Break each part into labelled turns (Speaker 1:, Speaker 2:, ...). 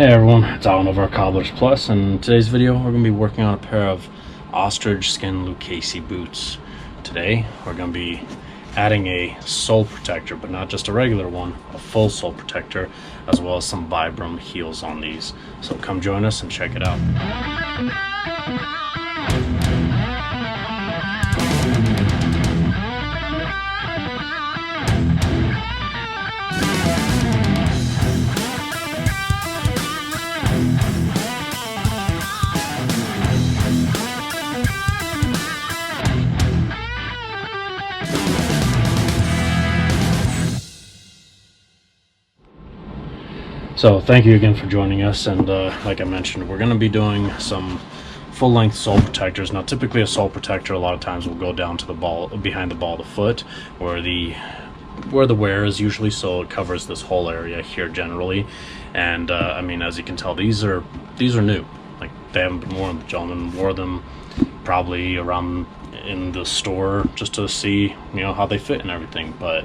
Speaker 1: Hey everyone, it's Alan over at Cobblers Plus, and in today's video we're going to be working on a pair of ostrich skin Lucchese boots. Today we're going to be adding a sole protector, but not just a regular one, a full sole protector, as well as some Vibram heels on these. So come join us and check it out. So thank you again for joining us, and like I mentioned, we're going to be doing some full-length sole protectors. Now typically a sole protector a lot of times will go down to the ball, behind the ball of the foot, where the wear is usually, so it covers this whole area here generally. And I mean, as you can tell, these are new. Like, they haven't been worn. The gentleman wore them probably around in the store just to see, you know, how they fit and everything. But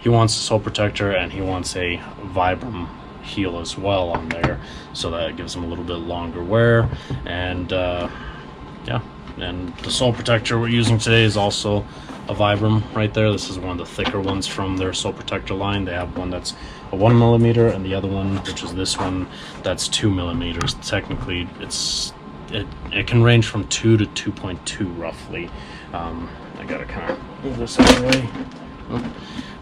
Speaker 1: he wants a sole protector and he wants a Vibram heel as well on there, so that it gives them a little bit longer wear. And yeah, and the sole protector we're using today is also a Vibram right there. This is one of the thicker ones from their sole protector line. They have one that's a 1mm and the other one, which is this one, that's 2mm. Technically it can range from 2 to 2.2 roughly. I gotta kind of move this out of the way.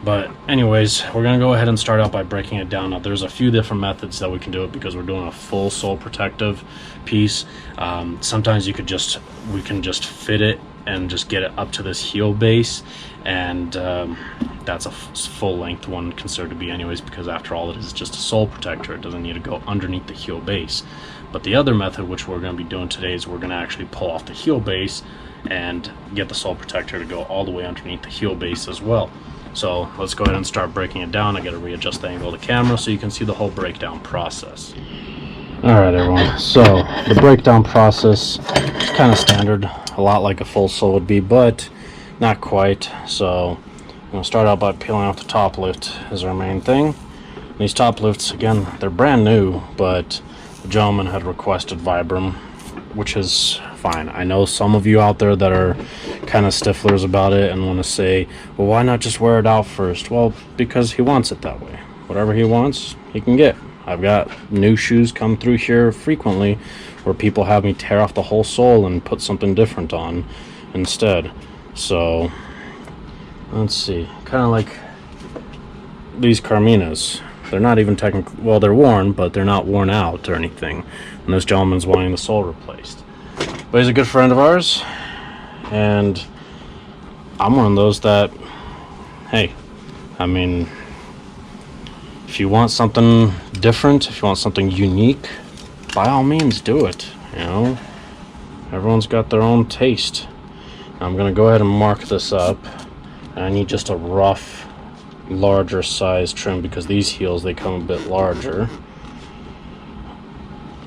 Speaker 1: But anyways, we're gonna go ahead and start out by breaking it down. Now there's a few different methods that we can do it, because we're doing a full sole protective piece. Sometimes we can just fit it and just get it up to this heel base, and that's a full length one considered to be anyways, because after all it is just a sole protector. It doesn't need to go underneath the heel base. But the other method, which we're going to be doing today, is we're going to actually pull off the heel base and get the sole protector to go all the way underneath the heel base as well. So let's go ahead and start breaking it down. I got to readjust the angle of the camera so you can see the whole breakdown process. Alright everyone, so the breakdown process is kind of standard, a lot like a full sole would be, but not quite. So I'm going to start out by peeling off the top lift is our main thing. And these top lifts, again, they're brand new, but the gentleman had requested Vibram, which is fine. I know some of you out there that are kind of stiflers about it and want to say, well, why not just wear it out first? Well, because he wants it that way. Whatever he wants, he can get. I've got new shoes come through here frequently where people have me tear off the whole sole and put something different on instead. So let's see, kind of like these Carminas. They're not even technically, well, they're worn, but they're not worn out or anything. And this gentleman's wanting the sole replaced. But he's a good friend of ours, and I'm one of those that, hey, I mean, if you want something different, if you want something unique, by all means do it. You know, everyone's got their own taste. I'm gonna go ahead and mark this up, and I need just a rough, larger size trim, because these heels, they come a bit larger,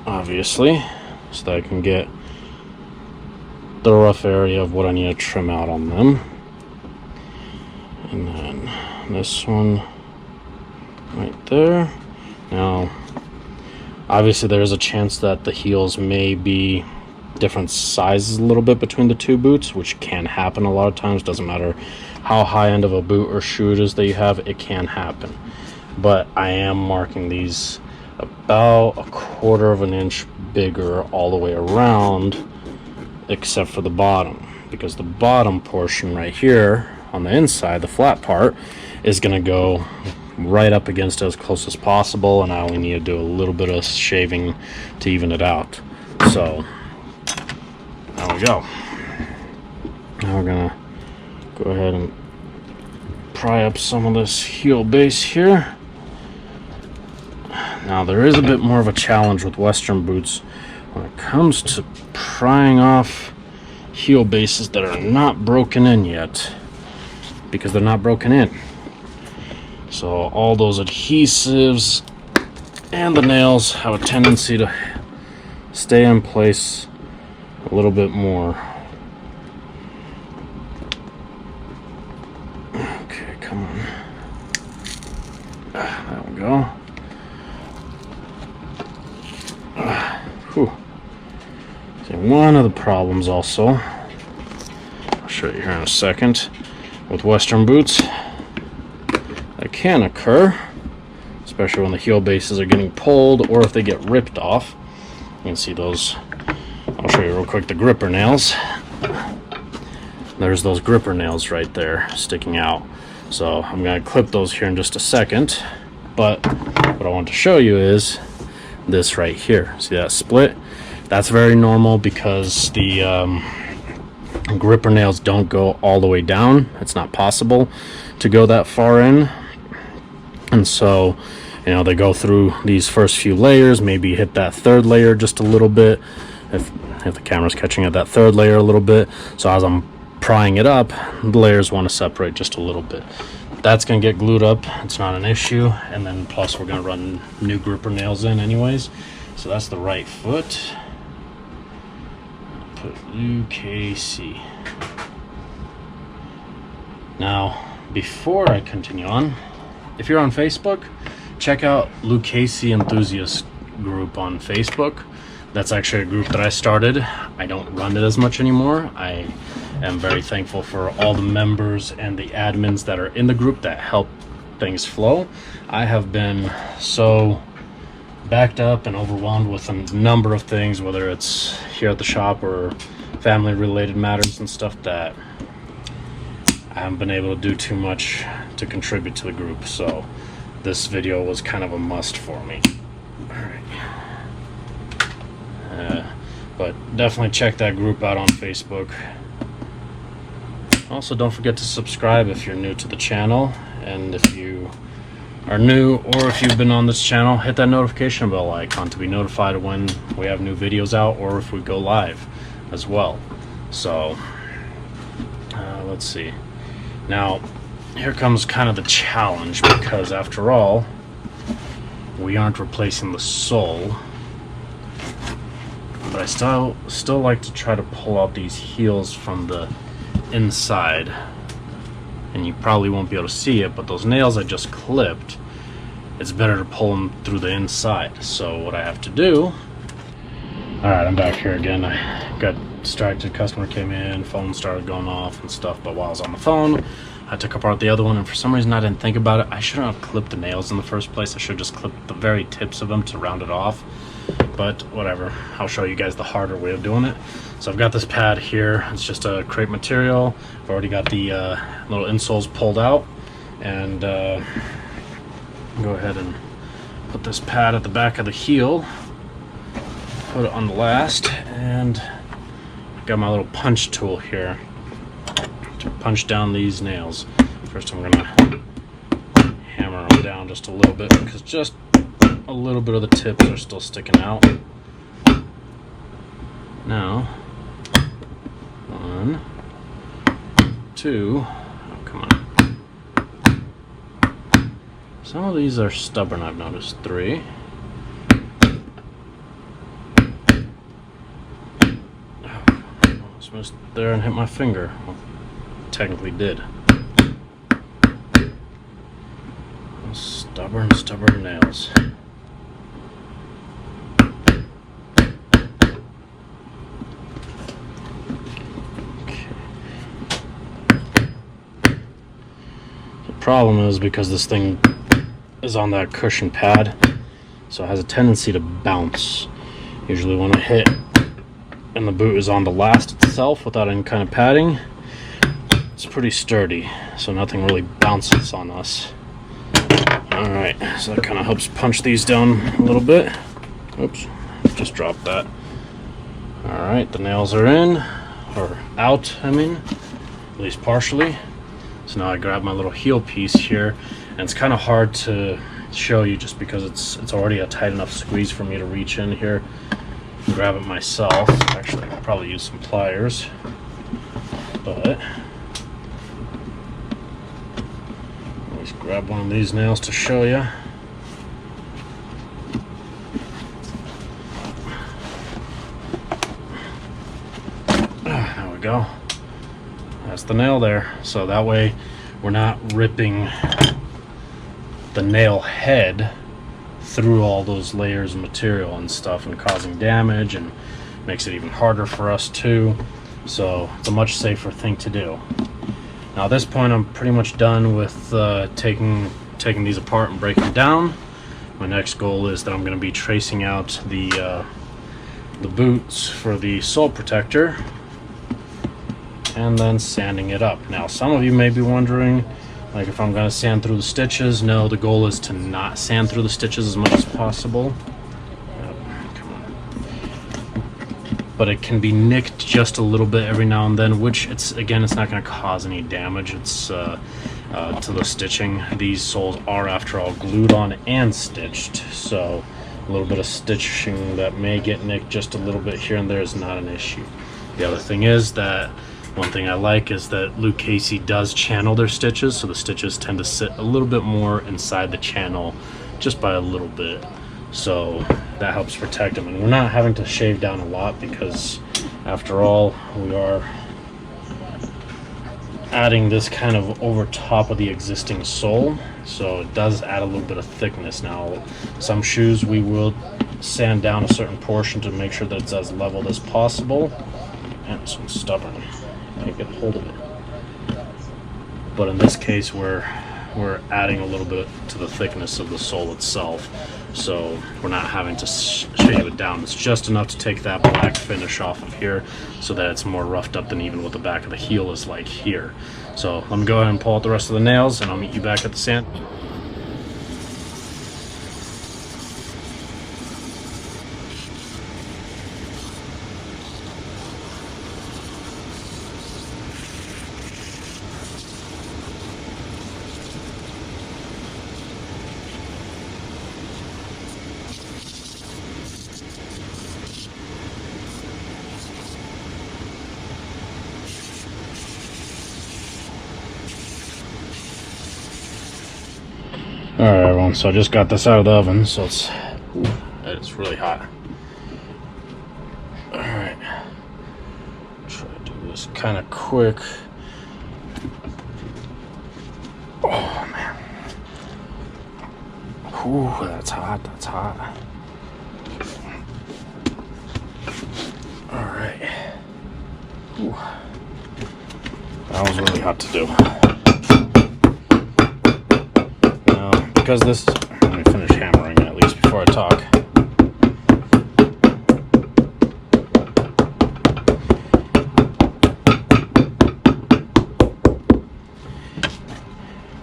Speaker 1: obviously, so that I can get the rough area of what I need to trim out on them. And then this one right there. Now obviously there's a chance that the heels may be different sizes a little bit between the two boots, which can happen a lot of times. Doesn't matter how high end of a boot or shoe it is that you have, it can happen. But I am marking these about 1/4 of an inch bigger all the way around, except for the bottom, because the bottom portion right here on the inside, the flat part, is going to go right up against it as close as possible, and I only need to do a little bit of shaving to even it out. So there we go. Now we're gonna go ahead and pry up some of this heel base here. Now there is a bit more of a challenge with Western boots when it comes to prying off heel bases that are not broken in yet, because they're not broken in. So all those adhesives and the nails have a tendency to stay in place a little bit more. Okay, come on. There we go. Whew. See, one of the problems also, I'll show you here in a second, with Western boots, that can occur, especially when the heel bases are getting pulled or if they get ripped off. You can see those, I'll show you real quick, the gripper nails. There's those gripper nails right there sticking out. So I'm going to clip those here in just a second. But what I want to show you is this right here. See that split? That's very normal because the gripper nails don't go all the way down. It's not possible to go that far in. And so, you know, they go through these first few layers, maybe hit that third layer just a little bit. If the camera's catching at that third layer a little bit. So as I'm prying it up, the layers want to separate just a little bit. That's going to get glued up. It's not an issue. And then plus we're going to run new gripper nails in anyways. So that's the right foot. Put Lucchese. Now, before I continue on, if you're on Facebook, check out Lucchese Enthusiast group on Facebook. That's actually a group that I started. I don't run it as much anymore. I am very thankful for all the members and the admins that are in the group that help things flow. I have been so backed up and overwhelmed with a number of things, whether it's here at the shop or family related matters and stuff, that I haven't been able to do too much to contribute to the group. So this video was kind of a must for me. All right. But definitely check that group out on Facebook. Also, don't forget to subscribe if you're new to the channel, and if you are new or if you've been on this channel, hit that notification bell icon to be notified when we have new videos out or if we go live as well. So let's see. Now here comes kind of the challenge, because after all, we aren't replacing the sole. But I still like to try to pull out these heels from the inside, and you probably won't be able to see it, but those nails I just clipped, it's better to pull them through the inside. So what I have to do, all right, I'm back here again. I got distracted, customer came in, phone started going off and stuff, but while I was on the phone I took apart the other one, and for some reason I didn't think about it. I shouldn't have clipped the nails in the first place. I should have just clipped the very tips of them to round it off. But whatever, I'll show you guys the harder way of doing it. So I've got this pad here. It's just a crepe material. I've already got the little insoles pulled out, and go ahead and put this pad at the back of the heel, put it on the last, and I've got my little punch tool here to punch down these nails. First I'm gonna hammer them down just a little bit, because just a little bit of the tips are still sticking out. Now, 1, 2, oh, come on. Some of these are stubborn, I've noticed. 3. Oh, almost missed there and hit my finger. Well, technically did. Stubborn nails. Problem is, because this thing is on that cushion pad, so it has a tendency to bounce. Usually when I hit and the boot is on the last itself without any kind of padding, it's pretty sturdy, so nothing really bounces on us. Alright, so that kind of helps punch these down a little bit. Oops, just dropped that. Alright, the nails are in, or out, I mean, at least partially. So now I grab my little heel piece here, and it's kind of hard to show you just because it's already a tight enough squeeze for me to reach in here and grab it myself. Actually, I'll probably use some pliers, but at least grab one of these nails to show you. There we go. That's the nail there. So that way we're not ripping the nail head through all those layers of material and stuff and causing damage, and makes it even harder for us too. So it's a much safer thing to do. Now at this point I'm pretty much done with taking these apart and breaking them down. My next goal is that I'm going to be tracing out the boots for the sole protector and then sanding it up. Now some of you may be wondering, like, if I'm going to sand through the stitches. No, the goal is to not sand through the stitches as much as possible. Come on. But it can be nicked just a little bit every now and then, which it's not going to cause any damage. It's to the stitching. These soles are, after all, glued on and stitched, so a little bit of stitching that may get nicked just a little bit here and there is not an issue. The other thing is that one thing I like is that Lucchese does channel their stitches, so the stitches tend to sit a little bit more inside the channel, just by a little bit, so that helps protect them. And we're not having to shave down a lot because, after all, we are adding this kind of over top of the existing sole, so it does add a little bit of thickness. Now some shoes we will sand down a certain portion to make sure that it's as level as possible, and this one's stubborn, can't get a hold of it. But in this case we're adding a little bit to the thickness of the sole itself, so we're not having to shave it down. It's just enough to take that black finish off of here so that it's more roughed up than even what the back of the heel is like here. So let me go ahead and pull out the rest of the nails and I'll meet you back at the sand. Alright everyone, so I just got this out of the oven, so it's really hot. Alright, try to do this kind of quick. Oh man, ooh, that's hot, that's hot. Alright, that was really hot to do. Because this, let me finish hammering at least before I talk.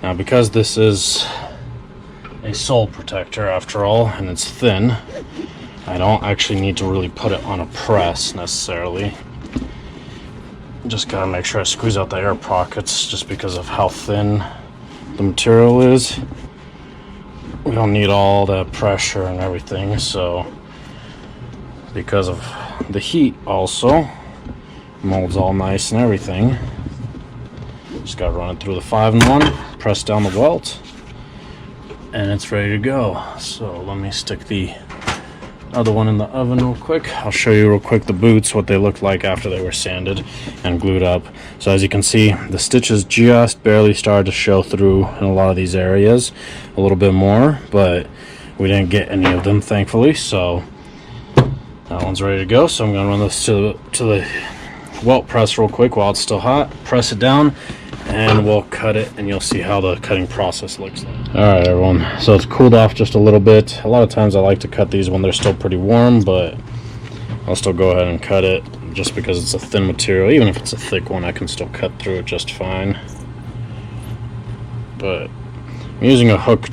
Speaker 1: Now because this is a sole protector after all, and it's thin, I don't actually need to really put it on a press necessarily. Just gotta make sure I squeeze out the air pockets just because of how thin the material is. We don't need all that pressure and everything, so because of the heat also, molds all nice and everything. Just gotta run it through the 5-in-1, press down the welt, and it's ready to go. So let me stick the other one in the oven real quick. I'll show you real quick the boots, what they looked like after they were sanded and glued up. So as you can see, the stitches just barely started to show through in a lot of these areas, a little bit more, but we didn't get any of them thankfully. So that one's ready to go. So I'm gonna run this to the welt press real quick while it's still hot, press it down, and we'll cut it, and you'll see how the cutting process looks like. Alright everyone, so it's cooled off just a little bit. A lot of times I like to cut these when they're still pretty warm, but I'll still go ahead and cut it just because it's a thin material. Even if it's a thick one, I can still cut through it just fine. But I'm using a hooked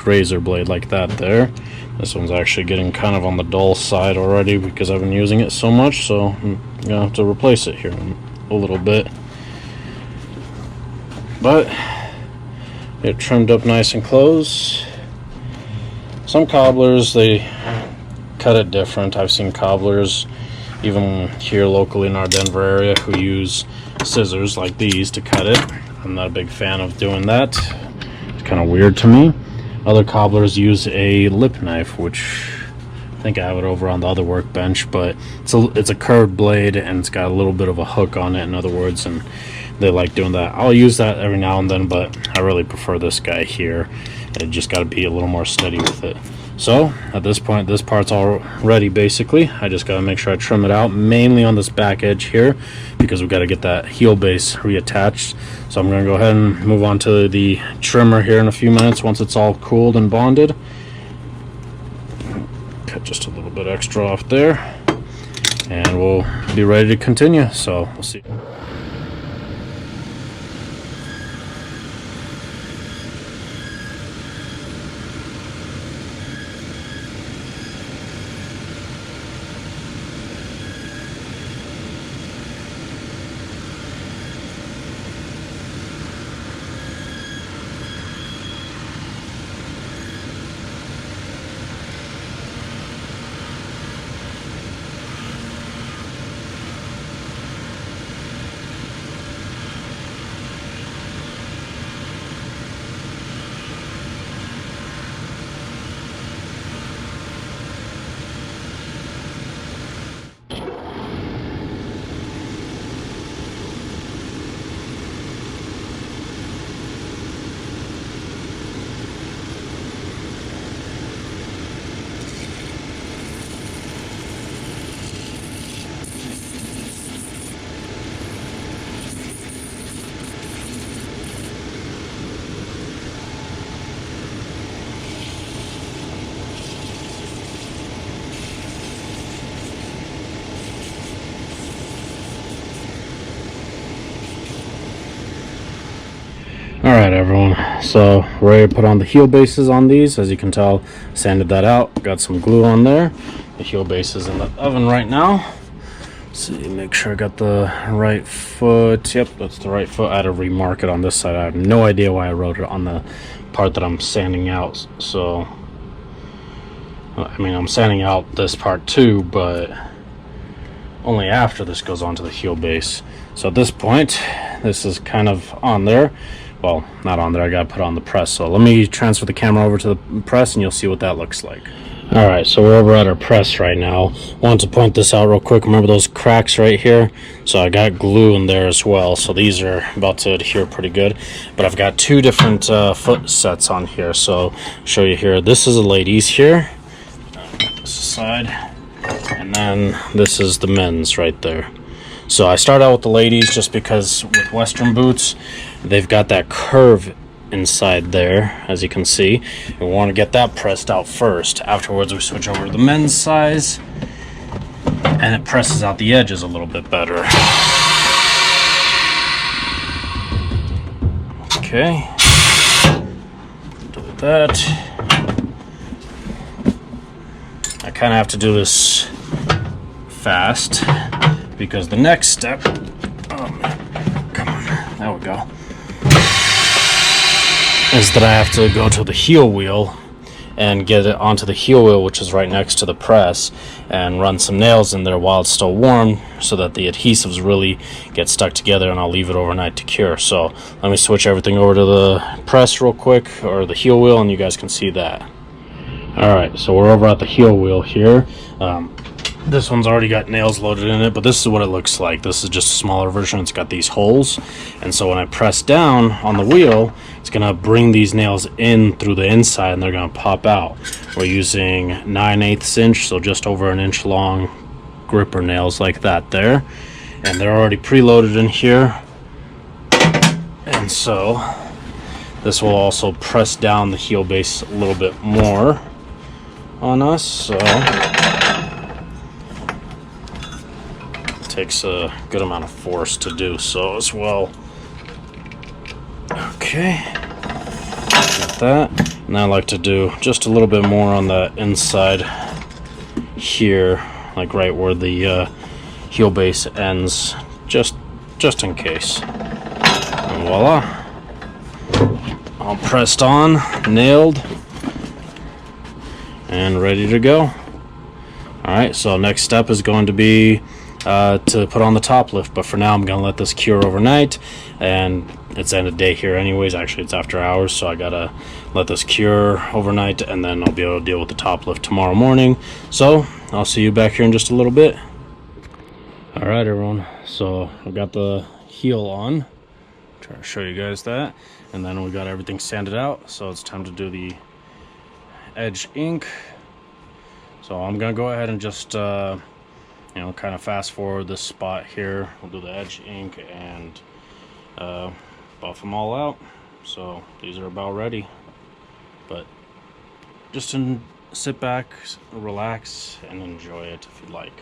Speaker 1: razor blade like that there. This one's actually getting kind of on the dull side already because I've been using it so much, so I'm gonna have to replace it here in a little bit. But it trimmed up nice and close. Some cobblers, they cut it different. I've seen cobblers even here locally in our Denver area who use scissors like these to cut it. I'm not a big fan of doing that. It's kind of weird to me. Other cobblers use a lip knife, which I think I have it over on the other workbench, but it's a curved blade and it's got a little bit of a hook on it, in other words, and they like doing that. I'll use that every now and then, but I really prefer this guy here. You just got to be a little more steady with it. So at this point, this part's all ready basically. I just got to make sure I trim it out, mainly on this back edge here, because we've got to get that heel base reattached. So I'm going to go ahead and move on to the trimmer here in a few minutes once it's all cooled and bonded. Cut just a little bit extra off there, and we'll be ready to continue. So we'll see. Alright everyone, so we're ready to put on the heel bases on these. As you can tell, sanded that out, got some glue on there. The heel base is in the oven right now. Let's see, make sure I got the right foot. Yep, that's the right foot. I had to remark it on this side. I have no idea why I wrote it on the part that I'm sanding out. So, I mean, I'm sanding out this part too, but only after this goes onto the heel base. So at this point, this is kind of on there. Well, not on there, I gotta put on the press. So let me transfer the camera over to the press and you'll see what that looks like. Alright, so we're over at our press right now. Wanted to point this out real quick. Remember those cracks right here? So I got glue in there as well. So these are about to adhere pretty good. But I've got two different foot sets on here. So I'll show you here. This is a ladies here. Put this aside. And then this is the men's right there. So I start out with the ladies just because with Western boots, they've got that curve inside there, as you can see. We want to get that pressed out first. Afterwards, we switch over to the men's size, and it presses out the edges a little bit better. Okay. Do that. I kind of have to do this fast, because the next step, come on, there we go, is that I have to go to the heel wheel and get it onto the heel wheel, which is right next to the press, and run some nails in there while it's still warm so that the adhesives really get stuck together, and I'll leave it overnight to cure. So let me switch everything over to the press real quick, or the heel wheel, and you guys can see that. Alright, so we're over at the heel wheel here. This one's already got nails loaded in it, but this is what it looks like. This is just a smaller version. It's got these holes, and so when I press down on the wheel, it's gonna bring these nails in through the inside, and they're gonna pop out. We're using 9/8 inch, so just over an inch long gripper nails like that there, and they're already preloaded in here. And so this will also press down the heel base a little bit more on us. So takes a good amount of force to do so as well. Okay, got that. And I like to do just a little bit more on the inside here, like right where the heel base ends, just in case. And voila, all pressed on, nailed, and ready to go. Alright, so next step is going to be to put on the top lift, but for now I'm gonna let this cure overnight, and it's end of day here anyways. Actually, it's after hours, so I gotta let this cure overnight, and then I'll be able to deal with the top lift tomorrow morning. So I'll see you back here in just a little bit. Alright everyone, so I've got the heel on. Try to show you guys that. And then we got everything sanded out, so it's time to do the edge ink. So I'm gonna go ahead and just you know, kind of fast forward this spot here. We'll do the edge ink and buff them all out. So these are about ready, but just sit back, relax, and enjoy it if you'd like.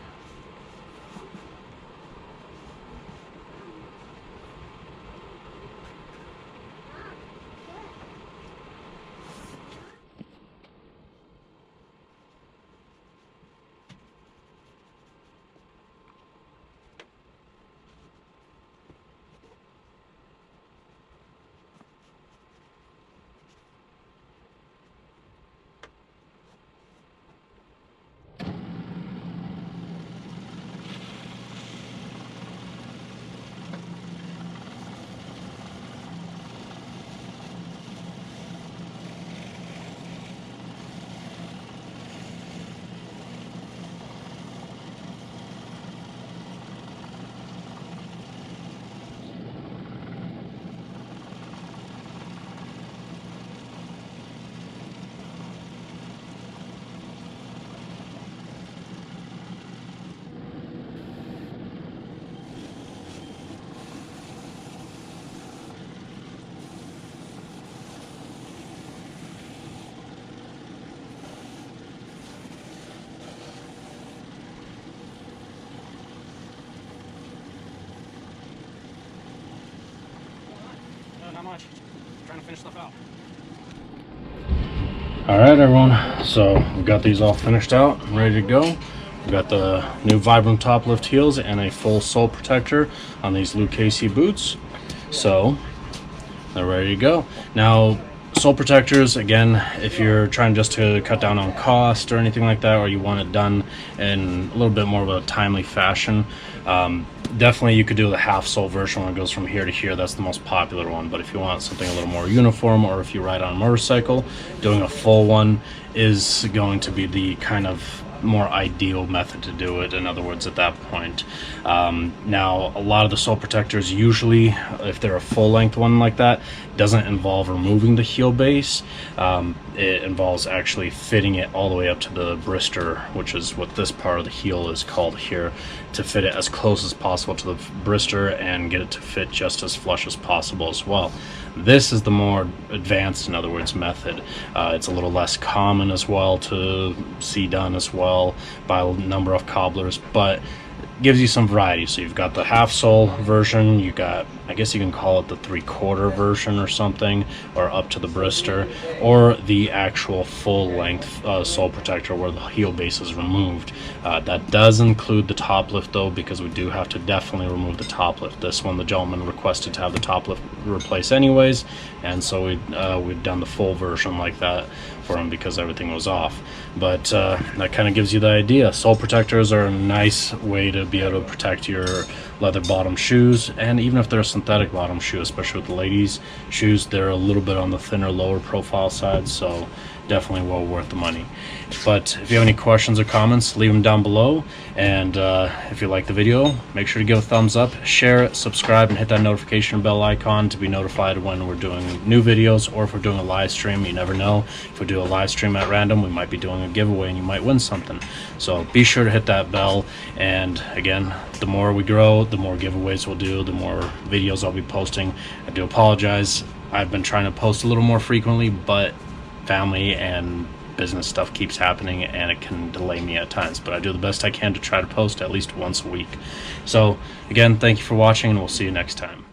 Speaker 1: Not much. Trying to finish stuff out. Alright everyone, so we've got these all finished out and ready to go. We've got the new Vibram top lift heels and a full sole protector on these Lucchese boots. So they're ready to go. Now, sole protectors, again, if you're trying just to cut down on cost or anything like that, or you want it done in a little bit more of a timely fashion, definitely you could do the half sole version when it goes from here to here. That's the most popular one. But if you want something a little more uniform, or if you ride on a motorcycle, doing a full one is going to be the kind of more ideal method to do it. In other words, at that point, now a lot of the sole protectors, usually if they're a full length one like that, doesn't involve removing the heel base. It involves actually fitting it all the way up to the brister, which is what this part of the heel is called here, to fit it as close as possible to the brister and get it to fit just as flush as possible as well. This is the more advanced, in other words, method. It's a little less common as well to see done as well by a number of cobblers, but gives you some variety. So you've got the half sole version, you got, I guess you can call it the 3/4 version or something, or up to the brister, or the actual full length sole protector where the heel base is removed. That does include the top lift though, because we do have to definitely remove the top lift. This one the gentleman requested to have the top lift replaced anyways, and so we've done the full version like that for him because everything was off. But that kind of gives you the idea. Sole protectors are a nice way to be able to protect your leather bottom shoes, and even if they're a synthetic bottom shoe, especially with the ladies shoes, they're a little bit on the thinner, lower profile side, so definitely well worth the money. But if you have any questions or comments, leave them down below, and if you like the video, make sure to give a thumbs up, share it, subscribe, and hit that notification bell icon to be notified when we're doing new videos, or if we're doing a live stream. You never know, if we do a live stream at random, we might be doing a giveaway and you might win something. So be sure to hit that bell, and again, the more we grow, the more giveaways we'll do, the more videos I'll be posting. I do apologize, I've been trying to post a little more frequently, but family and business stuff keeps happening and it can delay me at times, but I do the best I can to try to post at least once a week. So again, thank you for watching, and we'll see you next time.